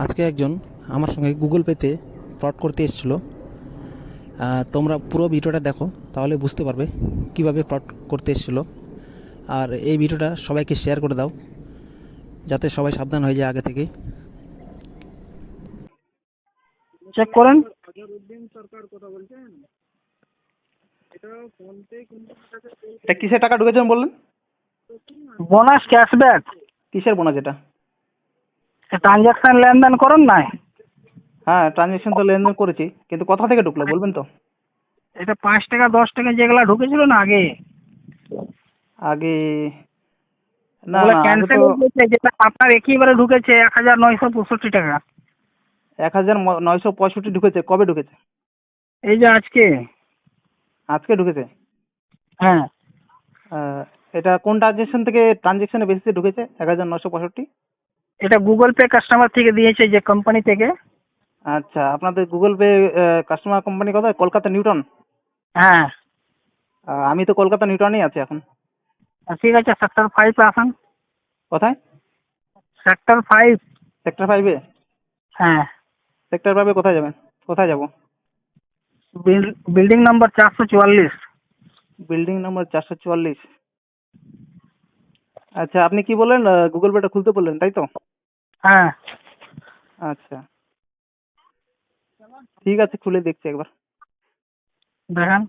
আজকে একজন আমার সঙ্গে গুগল পেতে ফ্রড করতে এসেছিলো। তোমরা পুরো ভিডিওটা দেখো, তাহলে বুঝতে পারবে কিভাবে ফ্রড করতে এসেছিলো। আর এই ভিডিওটা সবাইকে শেয়ার করে দাও, যাতে সবাই সাবধান হয়ে যায় আগে থেকে। চেক করেন। এটা কিসের টাকা ঢুকেছেন বললেন? বোনাস ক্যাশব্যাক কিসের বোনাস এটা? ট্রানজাকশন লেনদেন করেন নাই? হ্যাঁ, ট্রানজ্যাকশন তো লেনদেন করেছি, কিন্তু কোথা থেকে ঢুকলো বলবেন তো? এটা 5 টাকা 10 টাকা যেগুলা ঢুকেছিল না আগে, আগে না ওগুলা না আগে ক্যান্সেল তো হয়ে গেছে। যেটা আপনার একেবারে ঢুকেছে 1965 টাকা। 1965 ঢুকেছে। কবে ঢুকেছে? এই যে আজকে। আজকে ঢুকেছে। হ্যাঁ, আহ, এটা কোন ট্রানজ্যাকশনের বেসিসে ঢুকেছে 1965? এটা গুগল পে কাস্টমার থেকে দিয়েছে, যে কোম্পানি থেকে। আচ্ছা, আপনাদের গুগল পে কাস্টমার কোম্পানি কোথায়? কলকাতা নিউটন? হ্যাঁ, আমি তো কলকাতা নিউটনেই আছি এখন। ঠিক আছে, সেক্টর 5 আসুন। কোথায়? সেক্টর 5। সেক্টর 5-এ? হ্যাঁ, সেক্টর 5-এ কোথায় যাবেন? কোথায় যাব? বিল্ডিং নম্বর 444। বিল্ডিং নম্বর 444। আচ্ছা, আপনি কি বললেন? গুগল পেটা খুলতে বললেন, তাই তো? হ্যাঁ, আচ্ছা, ঠিক আছে, খুলে দেখছি একবার। দেখেন।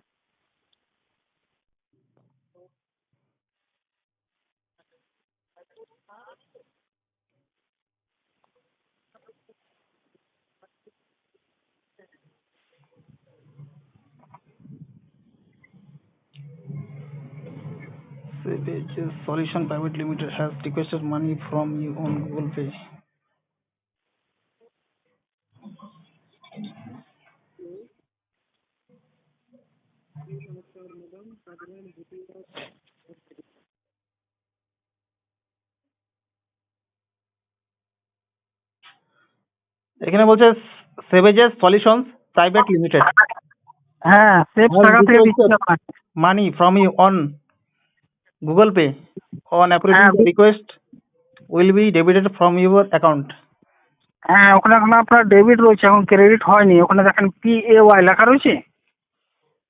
Savages Solution Private Limited has requested money from you on Google Pay. এখানে বলছে সেভেজেস সলিউশনস প্রাইভেট লিমিটেড হ্যাঁ, সেফ has টাকা থেকে দিচ্ছি requested আপনাকে। money from you on Google Pay. On approving হ্যাঁ, the request will be debited from your account. হ্যাঁ, ওখানে এখন আপনার ডেবিট রয়েছে, এখন ক্রেডিট হয়নি। ওখানে দেখেন PAY লেখা রয়েছে।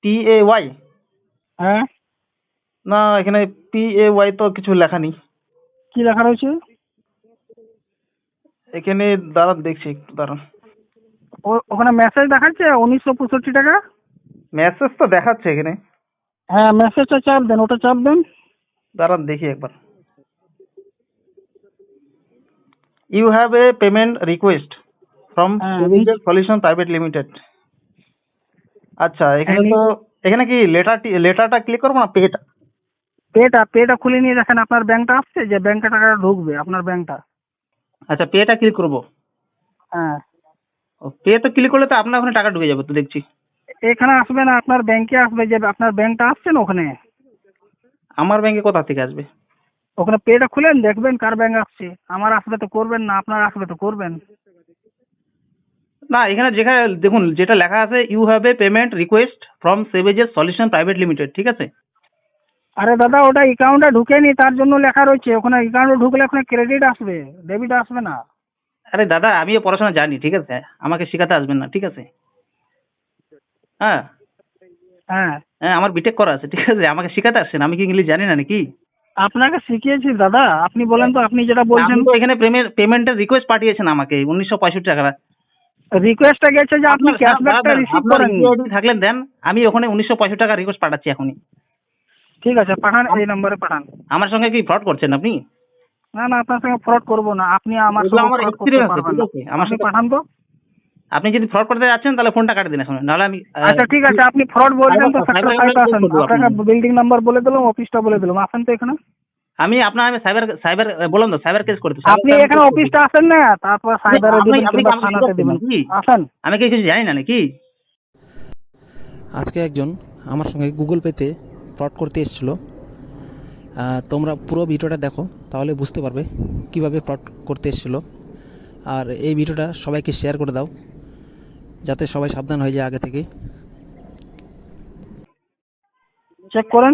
PAY? হ্যাঁ, না, এখানে PAY তো কিছু লেখা নেই। কি লেখা রয়েছে? এখানে দাঁড়ান, দেখছি একটু দাঁড়ান। ওখানে মেসেজ দেখাচ্ছে 1965 টাকা। মেসেজ তো দেখাচ্ছে এখানে। হ্যাঁ, মেসেজটা চাপ দেন, ওটা চাপ দেন। দাঁড়ান, দেখি একবার। You have a payment request from হ্যাঁ, Savages Solution Private Limited. আচ্ছা, এখানে কি লেটারটা ক্লিক করবো না পেটা? পেটা খুলে নিয়ে দেখেন আপনার ব্যাংকটা আসছে, যে ব্যাংকে টাকাটা ঢুকবে আপনার ব্যাংকটা। আচ্ছা, পেটা ক্লিক করবো। হ্যাঁ, পে তো ক্লিক করলে তো আপনার ওখানে টাকা ঢুকে যাবে তো দেখছি। এখানে আসবে না, আপনার ব্যাংকে আসবে, যে আপনার ব্যাংকটা আসছে না ওখানে। আমার ব্যাংকে কোথা থেকে আসবে? ওখানে পেটা খুলেন, দেখবেন কার ব্যাংক আসছে। আমার আসবে তো করবেন না, আপনার আসবে তো করবেন। না, এখানে যেখানে দেখুন যেটা লেখা আছে, you have a payment request from savages solution private limited, ঠিক আছে? আরে দাদা, ওটা অ্যাকাউন্টে ঢুকেনি, তার জন্য লেখা রয়েছে। ওখানে অ্যাকাউন্টে ঢুকলে ওখানে ক্রেডিট আসবে, ডেবিট আসবে না। আরে দাদা, আমিও পড়াশোনা জানি, ঠিক আছে? আমাকে শেখাতে আসবেন না, ঠিক আছে? হ্যাঁ, হ্যাঁ, হ্যাঁ, আমার বিটেক করা আছে, ঠিক আছে? আমাকে শেখাতে আসছেন, আমি কি ইংলিশ জানি না নাকি? আপনাকে শিখিয়েছি দাদা। আপনি বলেন তো, আপনি যেটা বলছেন। আপনি তো এখানে পেমেন্টের রিকোয়েস্ট পাঠিয়েছেন আমাকে 1965 টাকা। রিকোয়েস্টটা গেছে যে আপনি ক্যাশব্যাকটা রিসিভ আপনার করেননি। ইউআইডি থাকলে দেন, আমি ওখানে 1965 টাকা রিকোয়েস্ট পাঠাচ্ছি এখনই। ঠিক আছে, পাঠান, এই নম্বরে পাঠান। আমার সঙ্গে কি ফ্রড করছেন আপনি? না না, আপনার সঙ্গে ফ্রড করবো না। আপনি আমার এগুলো সঙ্গে আমার ফ্রড করতে এক্সপিরিয়েন্স আছে, পারবেন ঠিক না। আছে? আমার আপনি সাথে পাঠান তো। আপনি যদি ফ্রড করতে যাচ্ছেন তাহলে ফোনটা কাটে দিন এখন, নাহলে আমি আচ্ছা, ঠিক আছে, আপনি ফ্রড বলছেন তো সেক্টর সাইবার 5 ক্রাইমে কেস আসেন। করবো আপনাকে আপনাকে। বিল্ডিং নাম্বার বলে দিলাম, অফিসটা বলে দিলাম, আসেন তো এখানে। আমি সাইবার সাইবার বললাম তো, সাইবার কেস করতে। আপনি এখানে অফিসটা আসেন না, তারপর সাইবারে আপনি দিবেন আপনি কি কিংবা আমাকে থানাতে শেখাচ্ছেন দিবেন। নাকি? আসেন। আমি কি কিছু জানি না নাকি? আজকে একজন আমার সঙ্গে গুগল পেতে ফ্রড করতে এসেছিলো। তোমরা পুরো ভিডিওটা দেখো, তাহলে বুঝতে পারবে কিভাবে ফ্রড করতে এসেছিলো। আর এই ভিডিওটা সবাইকে শেয়ার করে দাও, যাতে সবাই সাবধান হয়ে যায় আগে থেকে। চেক করেন।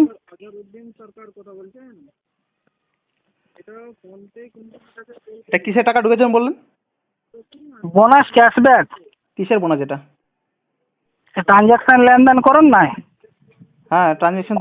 এটা কিসের টাকা ঢুকেছেন বললেন? বোনাস ক্যাশব্যাক কিসের বোনাস এটা? ট্রানজাকশন লেনদেন করেন নাই? হ্যাঁ, ট্রানজেকশন